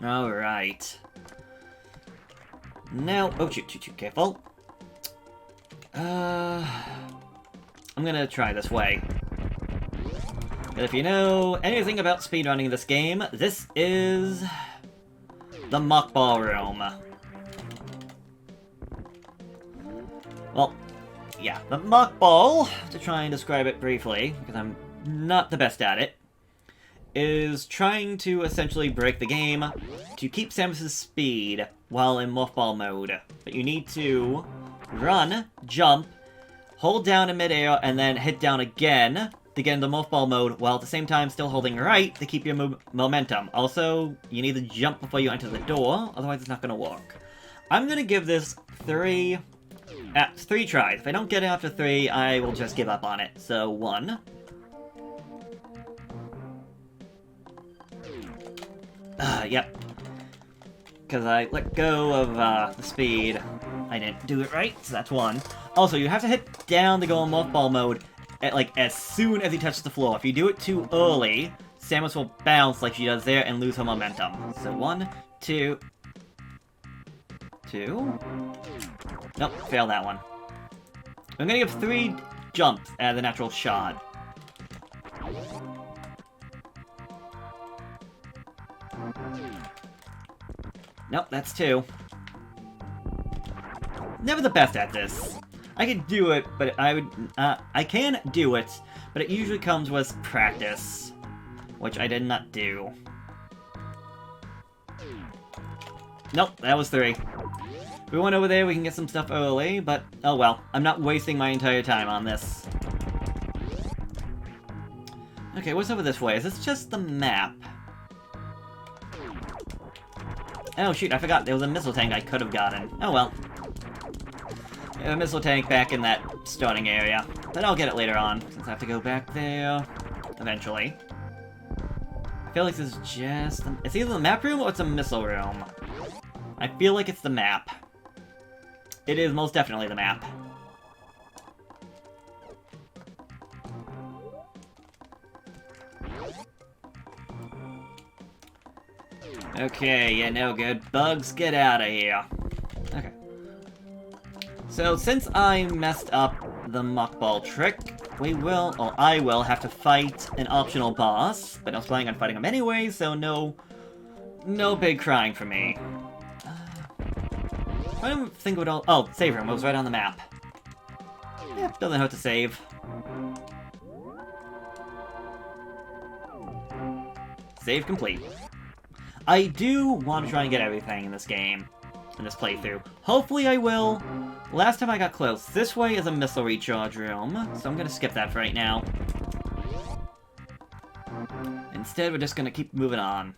Alright. Now, oh shoot, careful. I'm gonna try this way. And if you know anything about speedrunning this game, this is the Mothball room. Well, yeah, the Mothball, to try and describe it briefly, because I'm not the best at it, is trying to essentially break the game to keep Samus's speed while in Mothball mode. But you need to run, jump, hold down in midair, and then hit down again to get into Mothball mode, while at the same time still holding right to keep your momentum. Also, you need to jump before you enter the door, otherwise it's not going to work. I'm going to give this three tries. If I don't get it after 3, I will just give up on it. So, 1. Yep. Because I let go of the speed. I didn't do it right, so that's 1. Also, you have to hit down to go in Mothball mode as soon as he touches the floor. If you do it too early, Samus will bounce like she does there and lose her momentum. So 1, 2... Nope, failed that one. I'm gonna give 3 jumps at the natural shot. Nope, that's 2. Never the best at this. I can do it, but I can do it, but it usually comes with practice, which I did not do. Nope, that was 3. If we went over there, we can get some stuff early, but oh well. I'm not wasting my entire time on this. Okay, what's over this way? Is this just the map? Oh shoot, I forgot there was a missile tank I could have gotten. Oh well. A missile tank back in that starting area. But I'll get it later on, since I have to go back there eventually. I feel like this is just... It's either the map room or it's a missile room. I feel like it's the map. It is most definitely the map. Okay, yeah, no good. Bugs, get out of here. Okay. So, since I messed up the Mothball trick, I will have to fight an optional boss, but I was planning on fighting him anyway, so no big crying for me. I don't think it would all... Oh, save room. It was right on the map. Yep, doesn't hurt to save. Save complete. I do want to try and get everything in this game, in this playthrough. Hopefully I will. Last time I got close. This way is a missile recharge room, so I'm going to skip that for right now. Instead, we're just going to keep moving on.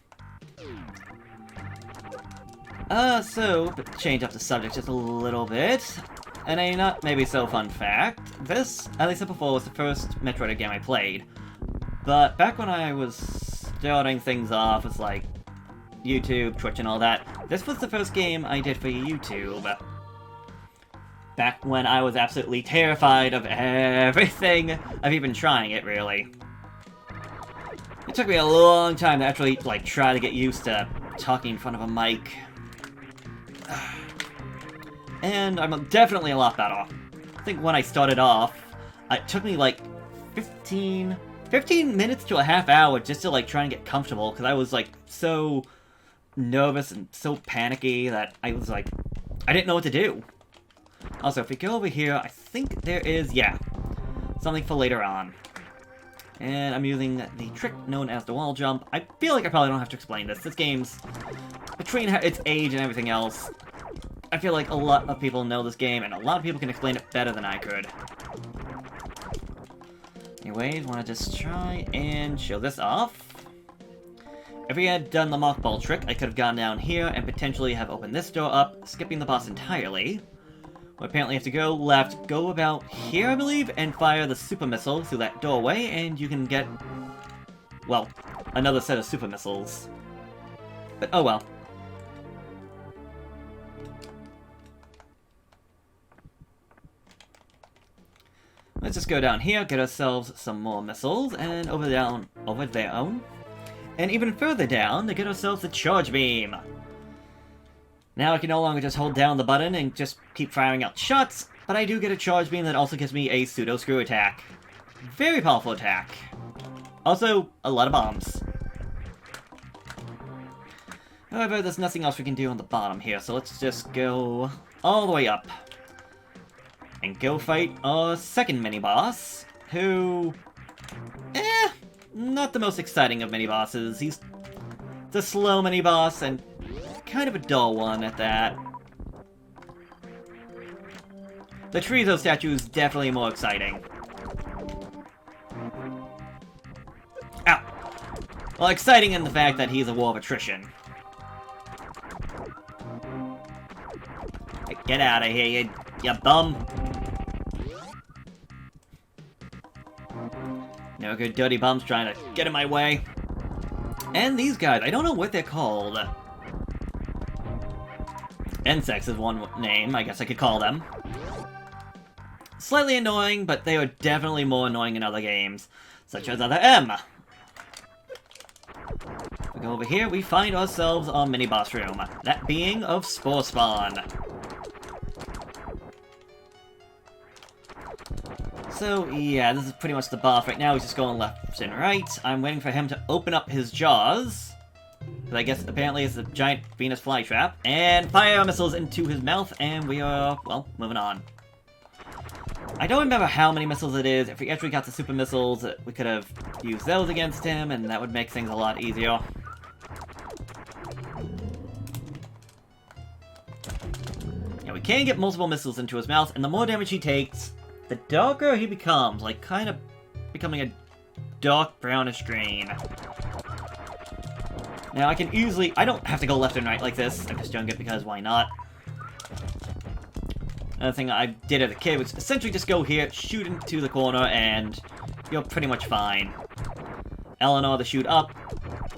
So, to change up the subject just a little bit, and a not maybe so fun fact, this, as I said before, was the first Metroid game I played. But back when I was starting things off with, like, YouTube, Twitch, and all that, this was the first game I did for YouTube. Back when I was absolutely terrified of everything of even trying it, really. It took me a long time to actually, like, try to get used to talking in front of a mic. And I'm definitely a lot better. I think when I started off, it took me like 15 minutes to a half hour just to like try and get comfortable, because I was like so nervous and so panicky that I was like, I didn't know what to do. Also, if we go over here, I think there is, yeah, something for later on. And I'm using the trick known as the wall jump. I feel like I probably don't have to explain this. This game's, between its age and everything else, I feel like a lot of people know this game, and a lot of people can explain it better than I could. Anyways, want to just try and show this off. If we had done the Mothball trick, I could have gone down here and potentially have opened this door up, skipping the boss entirely. We apparently have to go left, go about here, I believe, and fire the super missile through that doorway, and you can get, well, another set of super missiles. But oh well. Let's just go down here, get ourselves some more missiles, and over there, And even further down to get ourselves the charge beam. Now I can no longer just hold down the button and just keep firing out shots, but I do get a charge beam that also gives me a pseudo screw attack. Very powerful attack. Also, a lot of bombs. However, there's nothing else we can do on the bottom here, so let's just go all the way up. And go fight our second mini-boss, who... not the most exciting of mini-bosses. He's the slow mini-boss, and kind of a dull one at that. The Chorizo statue is definitely more exciting. Ow! Well, exciting in the fact that he's a war of attrition. Get out of here, you bum! No good dirty bums trying to get in my way. And these guys, I don't know what they're called. Insects is one name, I guess I could call them. Slightly annoying, but they are definitely more annoying in other games, such as other M. We go over here, we find ourselves our mini-boss room, that being of Spore Spawn. So, yeah, this is pretty much the boss right now. He's just going left and right. I'm waiting for him to open up his jaws. Because I guess apparently it's a giant Venus flytrap. And fire missiles into his mouth, and we are, well, moving on. I don't remember how many missiles it is. If we actually got the super missiles, we could have used those against him, and that would make things a lot easier. Yeah, we can get multiple missiles into his mouth, and the more damage he takes, the darker he becomes, like kind of becoming a dark brownish green. Now I can easily, I don't have to go left and right like this, I'm just doing it because why not? Another thing I did as a kid was essentially just go here, shoot into the corner, and you're pretty much fine. L and R to shoot up,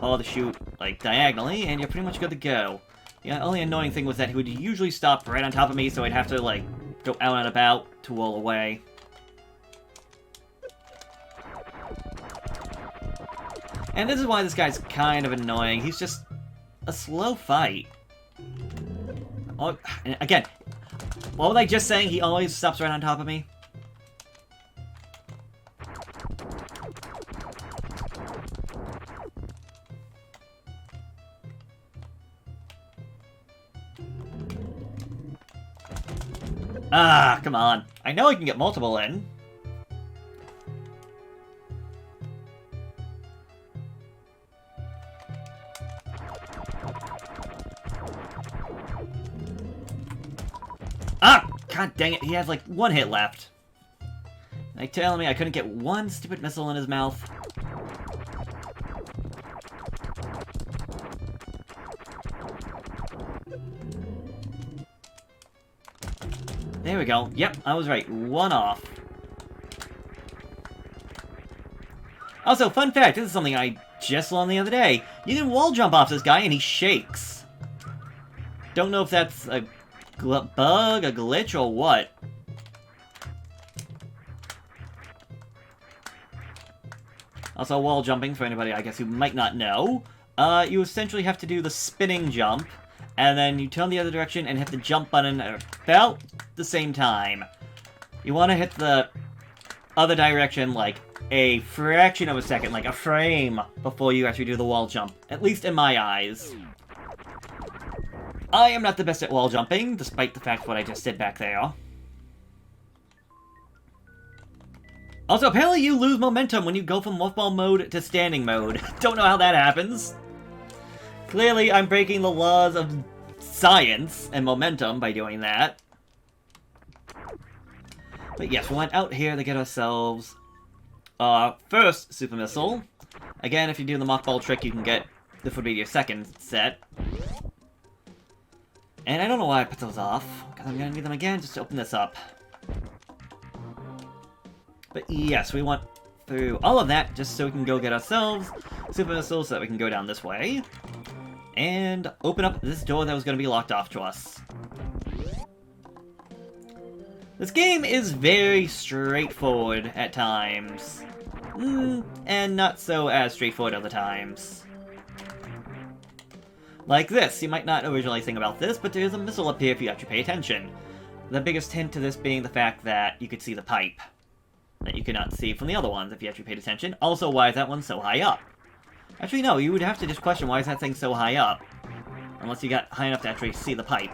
or to shoot like diagonally, and you're pretty much good to go. The only annoying thing was that he would usually stop right on top of me, so I'd have to like go out and about to roll away. And this is why this guy's kind of annoying. He's just a slow fight. Oh, and again, what was I just saying? He always stops right on top of me? Ah, come on. I know I can get multiple in. Ah! God dang it, he has like one hit left. Like telling me I couldn't get one stupid missile in his mouth. There we go. Yep, I was right. One off. Also, fun fact, this is something I just learned the other day. You can wall jump off this guy and he shakes. Don't know if that's a bug, a glitch, or what. Also, wall jumping, for anybody, I guess, who might not know, you essentially have to do the spinning jump, and then you turn the other direction and hit the jump button at about the same time. You want to hit the other direction, like, a fraction of a second, like a frame, before you actually do the wall jump. At least in my eyes. I am not the best at wall jumping, despite the fact what I just did back there. Also, apparently you lose momentum when you go from Mothball mode to standing mode. Don't know how that happens. Clearly, I'm breaking the laws of science and momentum by doing that. But yes, we went out here to get ourselves our first super missile. Again, if you do the Mothball trick, you can get, this would be your second set. And I don't know why I put those off, because I'm going to need them again just to open this up. But yes, we went through all of that just so we can go get ourselves super missiles so that we can go down this way. And open up this door that was going to be locked off to us. This game is very straightforward at times. And not so as straightforward other times. Like this. You might not originally think about this, but there's a missile up here if you actually pay attention. The biggest hint to this being the fact that you could see the pipe that you could not see from the other ones if you actually paid attention. Also, why is that one so high up? Actually, no, you would have to just question why is that thing so high up. Unless you got high enough to actually see the pipe.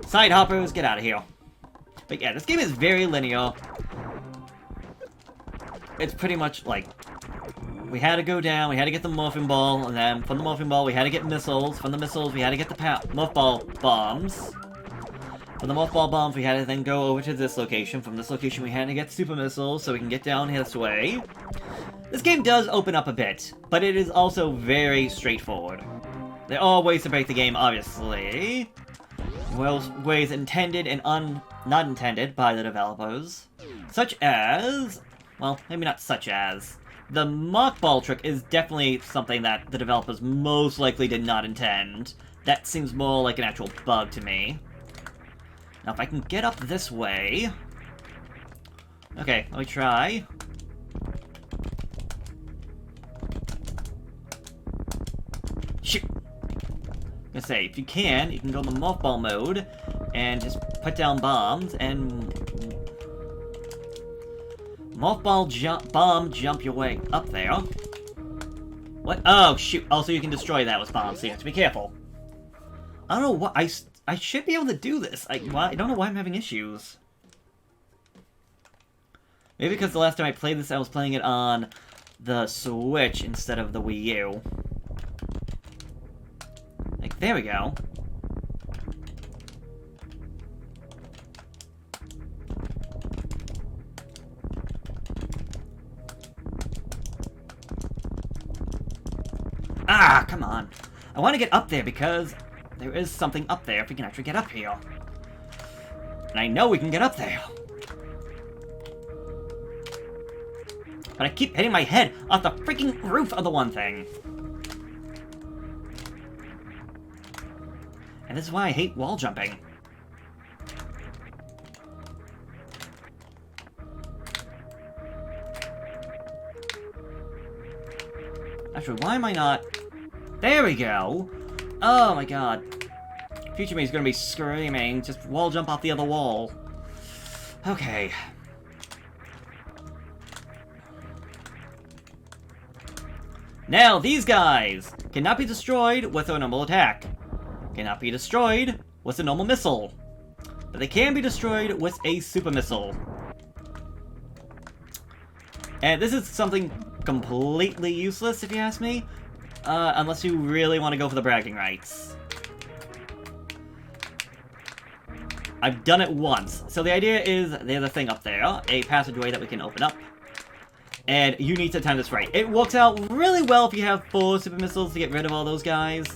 Side hoppers, get out of here. But yeah, this game is very linear. It's pretty much like, we had to go down, we had to get the morphing ball, and then from the morphing ball we had to get missiles. From the missiles we had to get the mothball bombs. From the mothball bombs we had to then go over to this location. From this location we had to get super missiles so we can get down this way. This game does open up a bit, but it is also very straightforward. There are ways to break the game, obviously. Well, ways intended and not intended by the developers. Such as... well, maybe not such as. The mothball trick is definitely something that the developers most likely did not intend. That seems more like an actual bug to me. Now, if I can get up this way... okay, let me try. Shoot! I'm gonna say, if you can go in the mothball mode, and just put down bombs, and... mothball jump your way up there. What? Oh, shoot. Also, you can destroy that with bombs, so you have to be careful. I don't know what... I should be able to do this. I don't know why I'm having issues. Maybe because the last time I played this, I was playing it on the Switch instead of the Wii U. Like, there we go. Ah, come on. I want to get up there because there is something up there if we can actually get up here. And I know we can get up there. But I keep hitting my head off the freaking roof of the one thing. And this is why I hate wall jumping. Actually, why am I not... there we go! Oh my god. Future me is gonna be screaming, just wall jump off the other wall. Okay. Now, these guys cannot be destroyed with a normal attack. Cannot be destroyed with a normal missile. But they can be destroyed with a super missile. And this is something completely useless, if you ask me. Unless you really want to go for the bragging rights. I've done it once. So the idea is there's a thing up there, a passageway that we can open up. And you need to time this right. It works out really well if you have 4 super missiles to get rid of all those guys.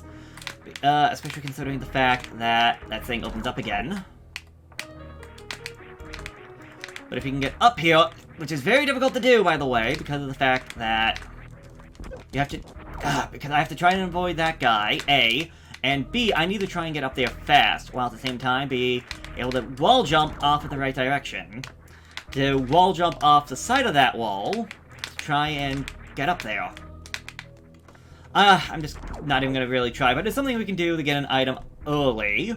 Especially considering the fact that that thing opens up again. But if you can get up here, which is very difficult to do, by the way, because of the fact that you have to... because I have to try and avoid that guy, A, and B, I need to try and get up there fast, while at the same time be able to wall jump off in the right direction. To wall jump off the side of that wall, to try and get up there. I'm just not even going to really try, but it's something we can do to get an item early.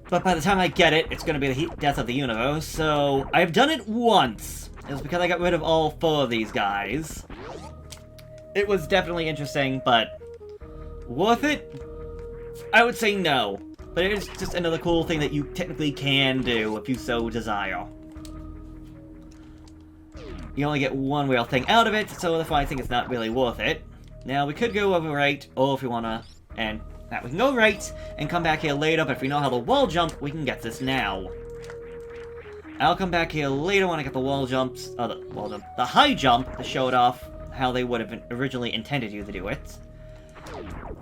But by the time I get it, it's going to be the death of the universe, so I've done it once. It was because I got rid of all 4 of these guys. It was definitely interesting, but worth it? I would say no. But it is just another cool thing that you technically can do if you so desire. You only get one real thing out of it, so therefore I think it's not really worth it. Now, we could go over right, or if we want to, and now we can go right and come back here later, but if we know how to wall jump, we can get this now. I'll come back here later when I get the wall jumps, the high jump to show it off how they would have originally intended you to do it.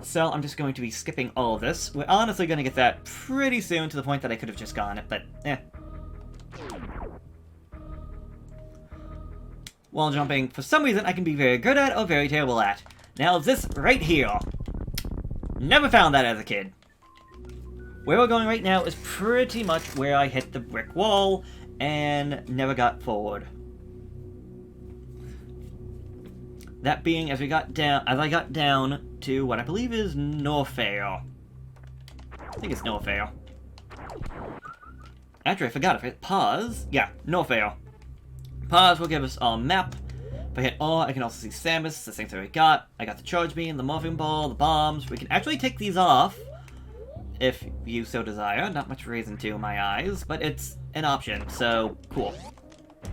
So I'm just going to be skipping all of this. We're honestly going to get that pretty soon to the point that I could have just gone it, but eh. Wall jumping, for some reason, I can be very good at or very terrible at. Now, this right here. Never found that as a kid. Where we're going right now is pretty much where I hit the brick wall and never got forward. That being, as I got down to what I believe is Norfair. I think it's Norfair. Actually, I forgot if it pause. Yeah, Norfair. Pause will give us a map. If I hit R, I can also see Samus, the same thing we got. I got the charge beam, the morphing ball, the bombs. We can actually take these off, if you so desire. Not much reason to, in my eyes, but it's an option, so cool.